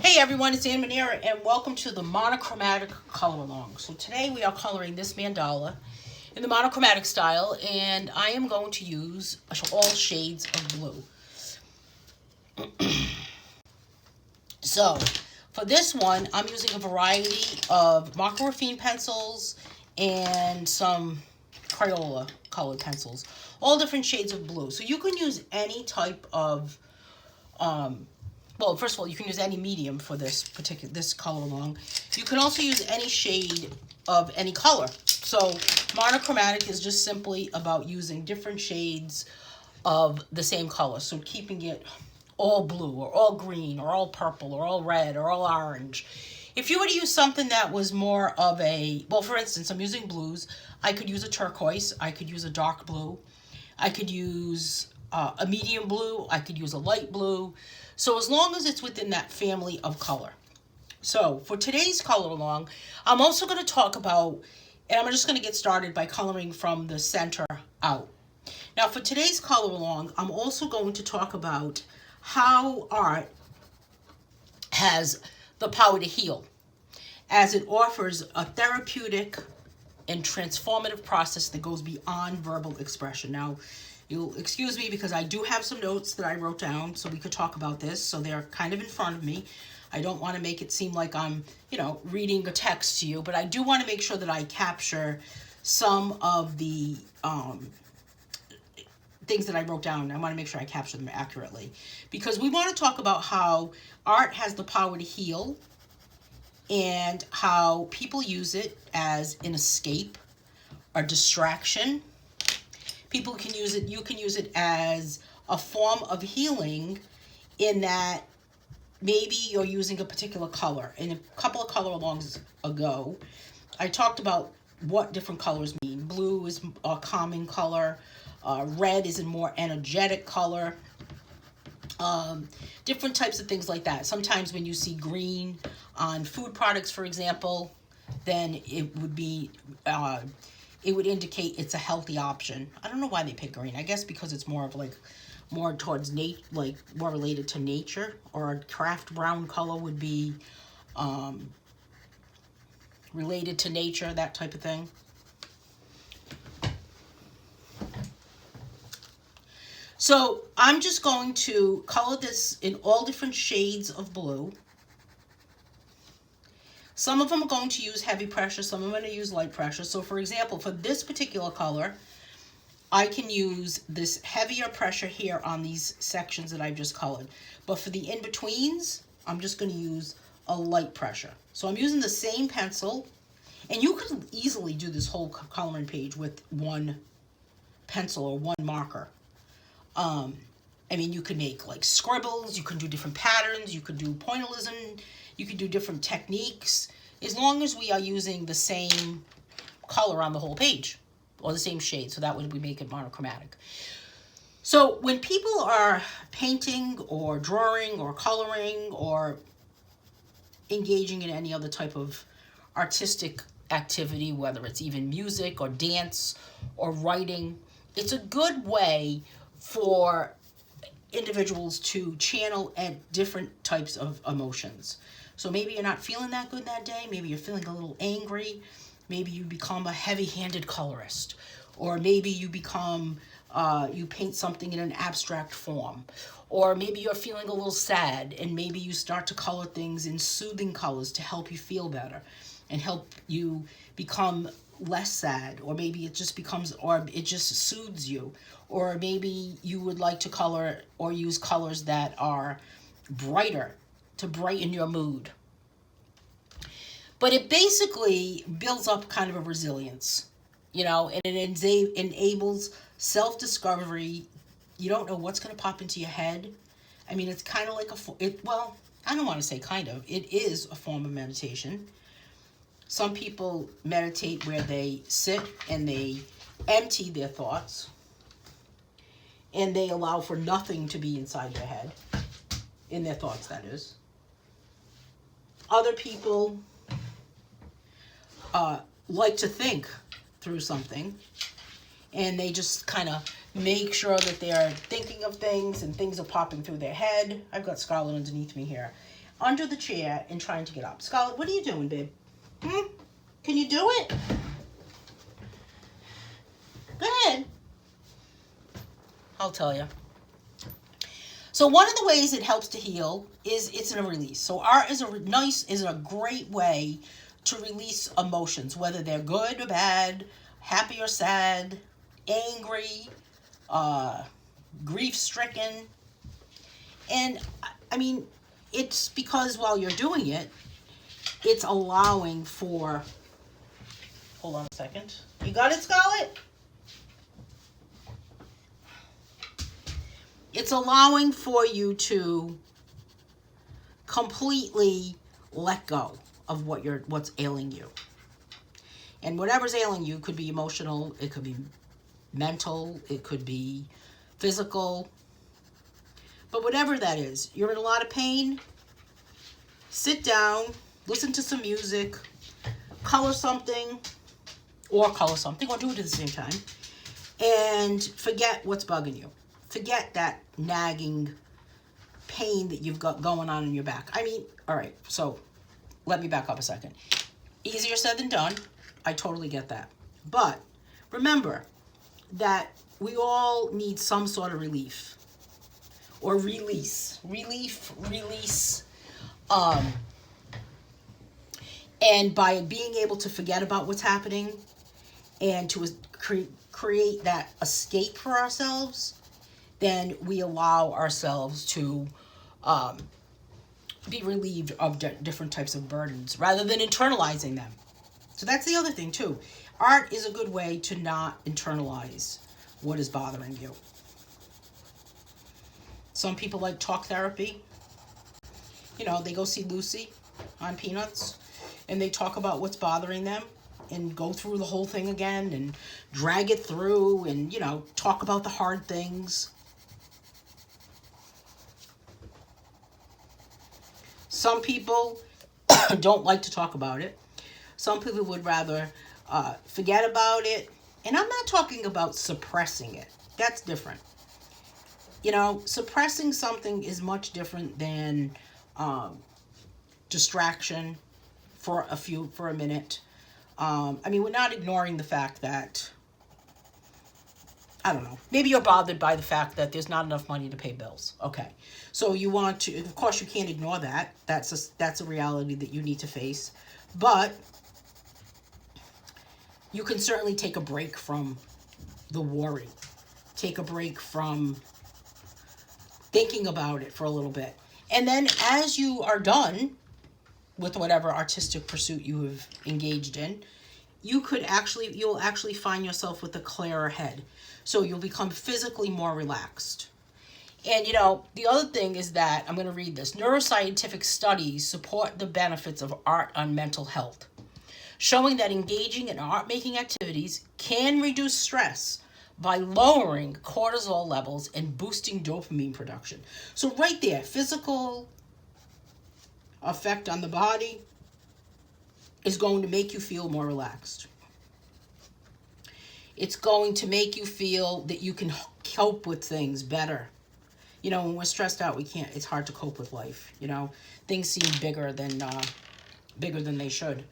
Hey everyone, it's Manera and welcome to the Monochromatic Color Along. So today we are coloring this mandala in the monochromatic style, and I am going to use all shades of blue. So for this one, I'm using a variety of Monochromatic pencils and some Crayola colored pencils, all different shades of blue. So you can use any type of well, first of all, you can use any medium for this color along. You can also use any shade of any color. So monochromatic is just simply about using different shades of the same color. So keeping it all blue or all green or all purple or all red or all orange. If you were to use something that was more of a, well, for instance, I'm using blues. I could use a turquoise. I could use a dark blue. I could use a medium blue. I could use a light blue. So as long as it's within that family of color. So for today's color along, I'm also going to talk about, and I'm just going to get started by coloring from the center out. Now for today's color along, I'm also going to talk about how art has the power to heal, as it offers a therapeutic and transformative process that goes beyond verbal expression. Now, you'll excuse me because I do have some notes that I wrote down so we could talk about this. So they're kind of in front of me. I don't want to make it seem like I'm, reading a text to you, but I do want to make sure that I capture some of the things that I wrote down. I want to make sure I capture them accurately, because we want to talk about how art has the power to heal and how people use it as an escape or distraction. People can use it, you can use it as a form of healing, in that maybe you're using a particular color. And a couple of color alongs ago, I talked about what different colors mean. Blue is a calming color. Red is a more energetic color. Different types of things like that. Sometimes when you see green on food products, for example, then it would be it would indicate it's a healthy option. I don't know why they pick green. I guess because it's more of more towards more related to nature. Or a craft brown color would be related to nature, that type of thing. So I'm just going to color this in all different shades of blue. Some of them are going to use heavy pressure, some are going to use light pressure. So for example, for this particular color, I can use this heavier pressure here on these sections that I've just colored. But for the in-betweens, I'm just going to use a light pressure. So I'm using the same pencil, and you could easily do this whole coloring page with one pencil or one marker. You could make scribbles, you can do different patterns, you could do pointillism, you could do different techniques, as long as we are using the same color on the whole page, or the same shade, so that would make it monochromatic. So when people are painting or drawing or coloring or engaging in any other type of artistic activity, whether it's even music or dance or writing, it's a good way for individuals to channel at different types of emotions. So maybe you're not feeling that good that day. Maybe you're feeling a little angry. Maybe you become a heavy-handed colorist. Or maybe you become, you paint something in an abstract form. Or maybe you're feeling a little sad, and maybe you start to color things in soothing colors to help you feel better and help you become less sad. Or maybe it just becomes, or it just soothes you. Or maybe you would like to color or use colors that are brighter to brighten your mood. But it basically builds up kind of a resilience, and it enables self-discovery. You don't know what's going to pop into your head. It's kind of like I don't want to say kind of. It is a form of meditation. Some people meditate where they sit and they empty their thoughts, and they allow for nothing to be inside their head, in their thoughts, that is. Other people like to think through something, and they just kind of make sure that they're thinking of things and things are popping through their head. I've got scarlet underneath me here. under the chair and trying to get up. Scarlett, what are you doing, babe? Can you do it? Go ahead. I'll tell you. So one of the ways it helps to heal is it's in a release. So art is a great way to release emotions, whether they're good or bad, happy or sad, angry, grief-stricken. And I mean, it's because while you're doing it, it's allowing for, hold on a second. You got it, Scarlett? It's allowing for you to completely let go of what's ailing you. And whatever's ailing you could be emotional, it could be mental, it could be physical. But whatever that is, you're in a lot of pain, sit down, listen to some music, color something, or do it at the same time, and forget what's bugging you. Forget that nagging pain that you've got going on in your back. I mean, all right, so let me back up a second. Easier said than done. I totally get that. But remember that we all need some sort of relief or release. Release. And by being able to forget about what's happening and to create that escape for ourselves, then we allow ourselves to be relieved of different types of burdens rather than internalizing them. So that's the other thing too. Art is a good way to not internalize what is bothering you. Some people like talk therapy. You know, they go see Lucy on Peanuts and they talk about what's bothering them and go through the whole thing again and drag it through and, you know, talk about the hard things. Some people don't like to talk about it. Some people would rather forget about it. And I'm not talking about suppressing it. That's different. You know, suppressing something is much different than distraction for a minute. I mean, we're not ignoring the fact that, I don't know, maybe you're bothered by the fact that there's not enough money to pay bills. Okay. So you want to, of course you can't ignore that. That's a reality that you need to face. But you can certainly take a break from the worry. Take a break from thinking about it for a little bit. And then as you are done with whatever artistic pursuit you have engaged in, you'll actually find yourself with a clearer head. So you'll become physically more relaxed. And, you know, the other thing is that, I'm going to read this. Neuroscientific studies support the benefits of art on mental health, showing that engaging in art-making activities can reduce stress by lowering cortisol levels and boosting dopamine production. So right there, physical effect on the body is going to make you feel more relaxed. It's going to make you feel that you can cope with things better. You know, when we're stressed out, it's hard to cope with life. You know, things seem bigger than they should.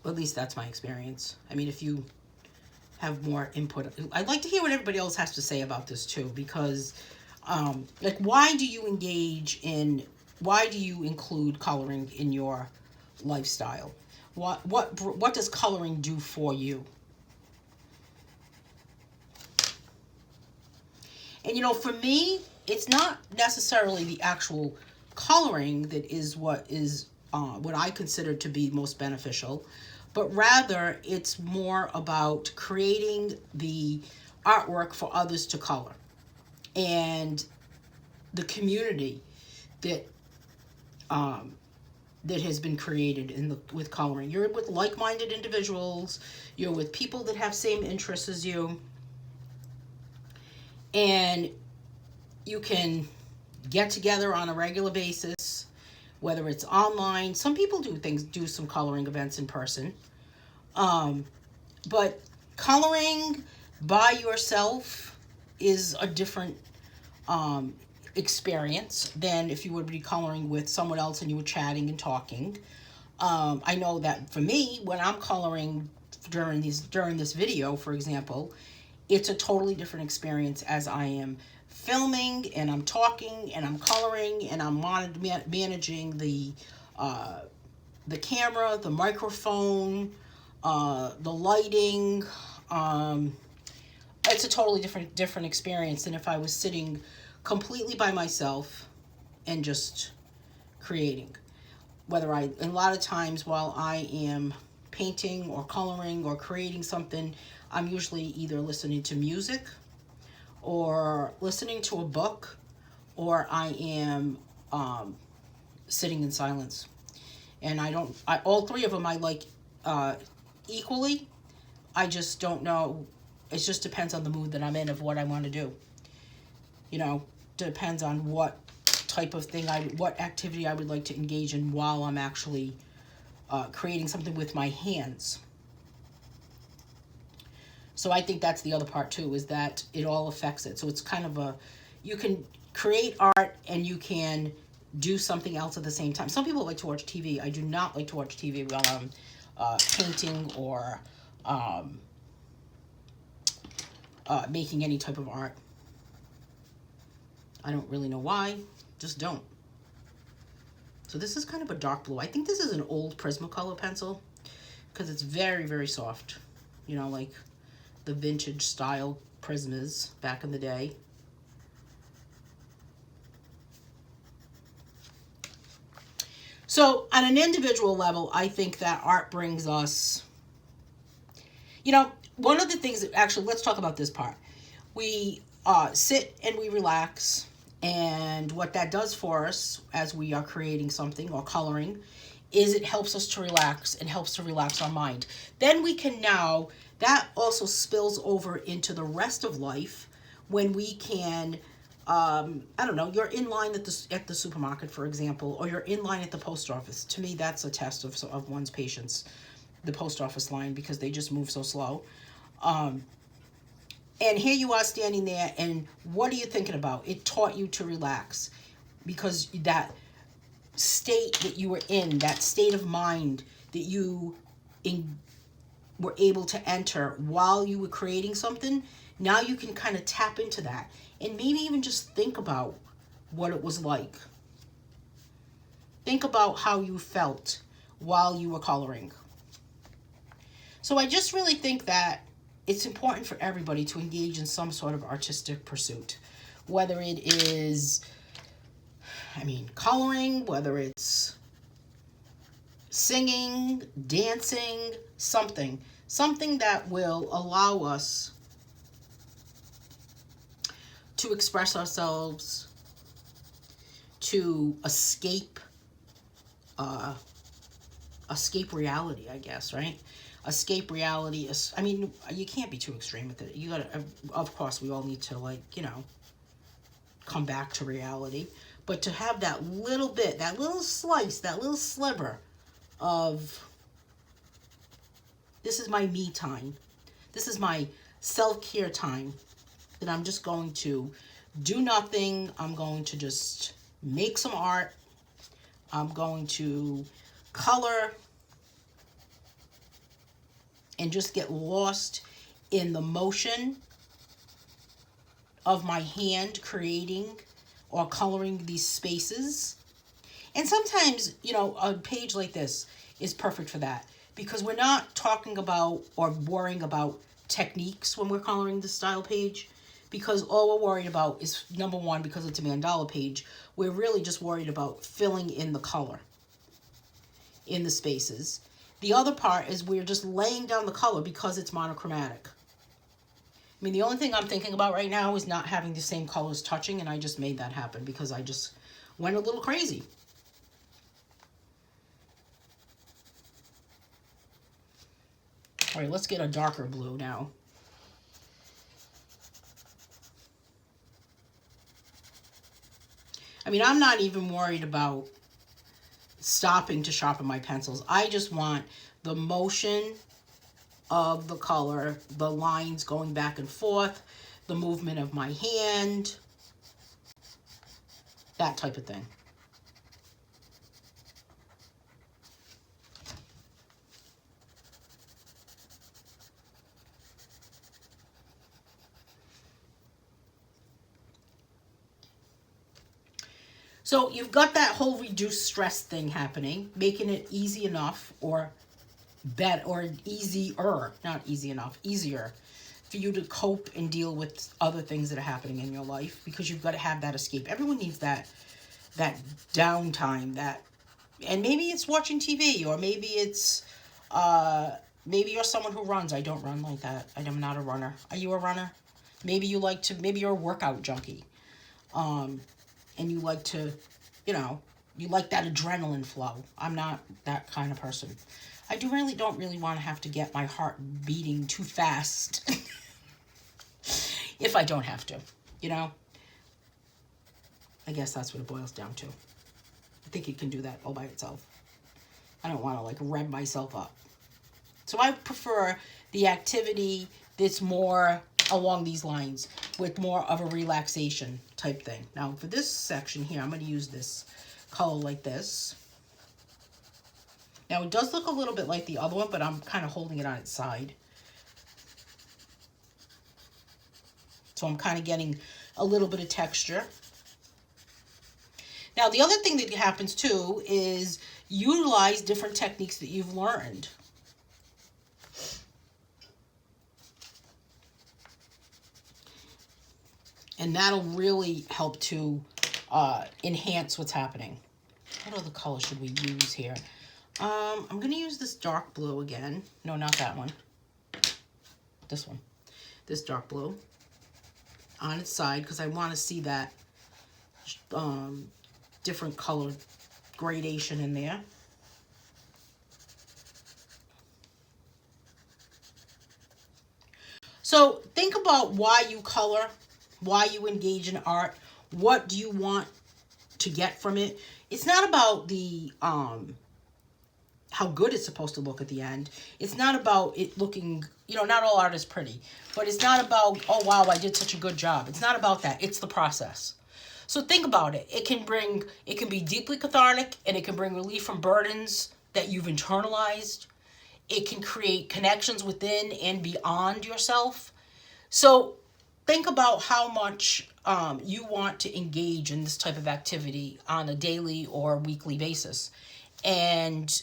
At least that's my experience. I mean, if you have more input, I'd like to hear what everybody else has to say about this too, because like, why do you include coloring in your lifestyle? What does coloring do for you? And, you know, for me, it's not necessarily the actual coloring that is what I consider to be most beneficial, but rather it's more about creating the artwork for others to color and the community that has been created with coloring. You're with like-minded individuals. You're with people that have same interests as you. And you can get together on a regular basis, whether it's online. Some people do some coloring events in person. But coloring by yourself is a different, experience than if you would be coloring with someone else and you were chatting and talking. I know that for me, when I'm coloring during this video, for example, it's a totally different experience as I am filming and I'm talking and I'm coloring and I'm managing the camera, the microphone, the lighting. It's a totally different experience than if I was sitting completely by myself and just creating. And a lot of times while I am painting or coloring or creating something, I'm usually either listening to music or listening to a book, or I am sitting in silence. And all three of them I like equally. I just don't know. It just depends on the mood that I'm in of what I want to do. Depends on what type of thing, what activity I would like to engage in while I'm actually creating something with my hands. So I think that's the other part too, is that it all affects it. So it's kind of you can create art and you can do something else at the same time. Some people like to watch TV. I do not like to watch TV while I'm painting or making any type of art. I don't really know why, just don't. So this is kind of a dark blue. I think this is an old Prismacolor pencil because it's very, very soft. Like the vintage style Prismas back in the day. So on an individual level, I think that art brings us, one of the things that actually, let's talk about this part. We sit and we relax, and what that does for us as we are creating something or coloring is it helps us to relax and helps to relax our mind. Then we can that also spills over into the rest of life when we can, I don't know, you're in line at the supermarket, for example, or you're in line at the post office. To me, that's a test of one's patience, the post office line, because they just move so slow. And here you are standing there, and what are you thinking about? It taught you to relax because that state that you were in, that state of mind that you were able to enter while you were creating something, now you can kind of tap into that and maybe even just think about what it was like. Think about how you felt while you were coloring. So I just really think that it's important for everybody to engage in some sort of artistic pursuit, whether it is, coloring, whether it's singing, dancing, something that will allow us to express ourselves, to escape reality, I guess, right? Escape reality. You can't be too extreme with it. You gotta, of course, we all need to come back to reality. But to have that little bit, that little slice, that little sliver of, this is my me time. This is my self-care time that I'm just going to do nothing. I'm going to just make some art. I'm going to color and just get lost in the motion of my hand creating or coloring these spaces. And sometimes, a page like this is perfect for that because we're not talking about or worrying about techniques when we're coloring the style page, because all we're worried about is, number one, because it's a mandala page, we're really just worried about filling in the color in the spaces. The other part is we're just laying down the color because it's monochromatic. The only thing I'm thinking about right now is not having the same colors touching, and I just made that happen because I just went a little crazy. All right, let's get a darker blue now. I'm not even worried about stopping to sharpen my pencils. I just want the motion of the color, the lines going back and forth, the movement of my hand. that type of thing. So you've got that whole reduced stress thing happening, making it easy enough or better or easier, not easy enough, easier for you to cope and deal with other things that are happening in your life, because you've got to have that escape. Everyone needs that downtime, and maybe it's watching TV, or maybe it's maybe you're someone who runs. I don't run like that. I am not a runner. Are you a runner? Maybe you're a workout junkie. And you like to, you like that adrenaline flow. I'm not that kind of person. I don't really want to have to get my heart beating too fast if I don't have to, I guess that's what it boils down to. I think it can do that all by itself. I don't want to rev myself up. So I prefer the activity that's more along these lines, with more of a relaxation type thing. Now for this section here, I'm going to use this color like this. Now it does look a little bit like the other one, but I'm kind of holding it on its side. So I'm kind of getting a little bit of texture. Now the other thing that happens too is utilize different techniques that you've learned. And that'll really help to enhance what's happening. What other color should we use here? I'm going to use this dark blue again. No, not that one. This one. This dark blue on its side, because I want to see that different color gradation in there. So think about why you color, why you engage in art. What do you want to get from it? It's not about the how good it's supposed to look at the end. It's not about it looking, not all art is pretty, but it's not about, oh wow, I did such a good job. It's not about that. It's the process. So think about it. It can be deeply cathartic, and it can bring relief from burdens that you've internalized. It can create connections within and beyond yourself. So think about how much you want to engage in this type of activity on a daily or weekly basis, and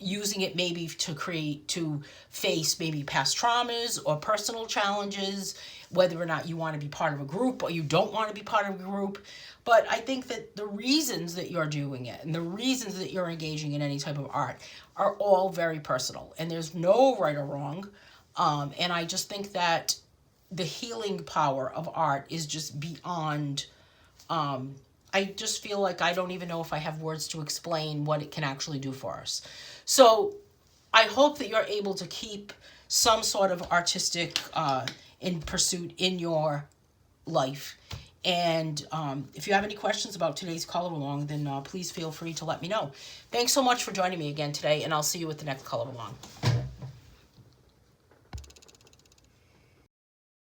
using it maybe to face maybe past traumas or personal challenges, whether or not you want to be part of a group or you don't want to be part of a group. But I think that the reasons that you're doing it and the reasons that you're engaging in any type of art are all very personal, and there's no right or wrong. And I just think that the healing power of art is just beyond, I just feel like I don't even know if I have words to explain what it can actually do for us. So I hope that you're able to keep some sort of artistic in pursuit in your life. And if you have any questions about today's color along, then please feel free to let me know. Thanks so much for joining me again today, and I'll see you with the next color along.